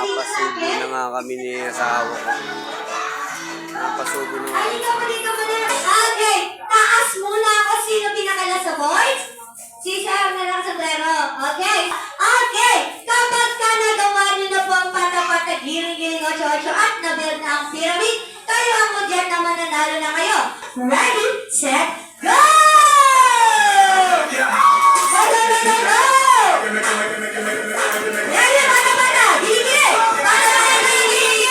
Napasubo na nga kami ni asawa ko. Napasubo na nga. Okay, taas muna ako. Sino pinakala sa boys? Si Sir na lang sa sombrero. Okay? Okay, kapag ka nagawa niyo na po ang pata-pata, giring-giring, 8-8 at nabuild na ang pyramid, kayo ang mudyan na mananalo na kayo. Ready, set, go! Go, go, go, go, go! Ready, pata-pata, giring-giring! Pata-pata, giring-giring!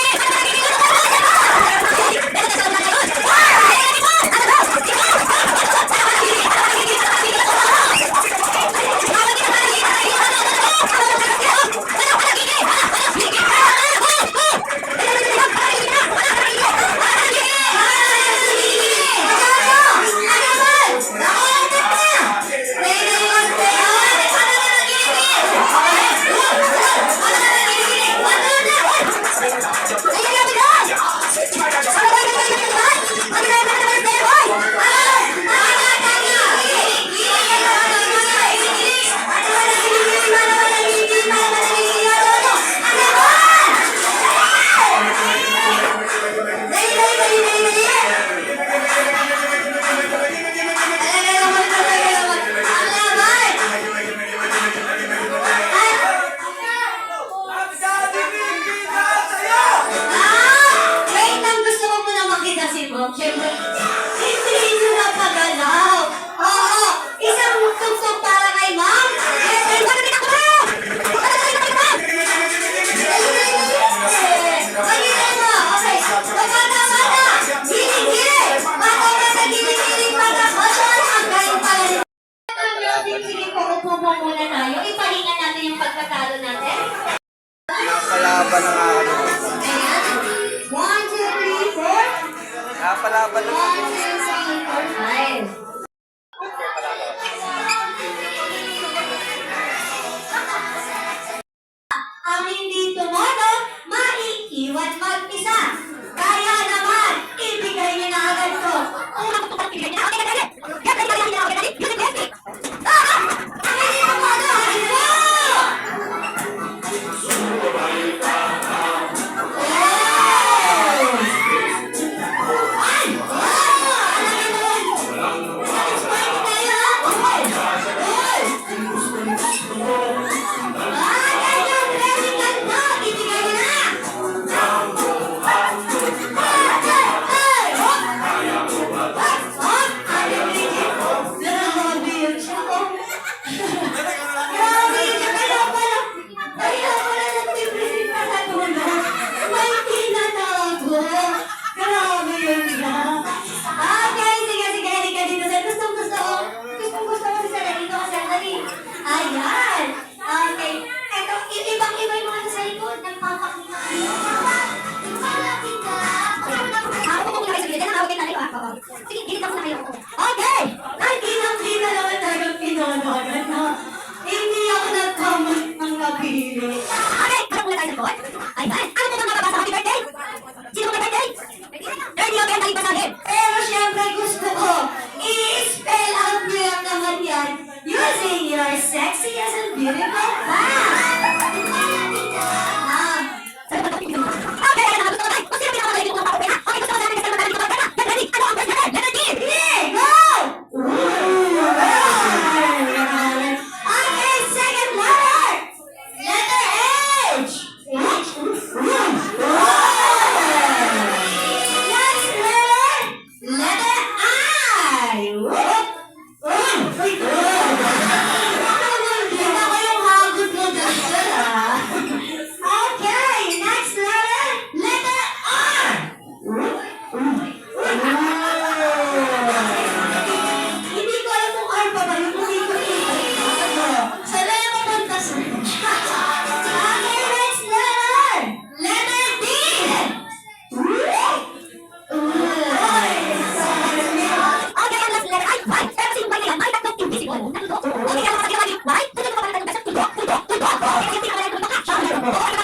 Siyempre, hindi nyo na pagalaw. Oo, isang tugsok para kay ma'am. Ipalingan natin yung pagkatalo natin. Napalaban na nga kami. Ayan. 1, 2, 3, 4. Napalaban na 1, kami. 2, 3, 4, 5. Ang hindi tumoto, maiiwan mag-isa. Kaya naman, ibigay niyo na agad ko. Ayan. Okay. Ito, ibang-iba yung mga sa likod. Nagpapakita. Okay. Ay, kinang-kina naman talagang pinanonood na. Hindi ako nagkamot ng napili. Okay, harap muna tayo sa likod. Ayan. Ano po mga mababasa? Happy birthday? Sino may birthday? 30 November, nagpasahin. Pero syempre gusto ko, i-spell out nyo lang naman yan using your sexiest and beautiful facts. Okay, ayan na, gusto ko tayo. Kung sino pinakamalay dito ng pakupina? Okay, gusto ko sa amin kasi madali dito magkana. Get ready, ano ang first letter? Letter D! Go! Okay, second letter! Letter H! Next letter! Letter I! Kita ko yung hagod mo dyan, ha? Okay, next letter, letter R. Hindi ko alam kung R pa ba yung hindi ko Saan na yung pumunta sa Okay, next letter, letter D. Okay, ang last letter ay Y. Pero sino ba yan? Ay, tatlong invisible. Okay, kaya nakakagawin. Y? Tutok ka pa ng beses. Tutok. Okay, kasi pinakalain ko ito ka.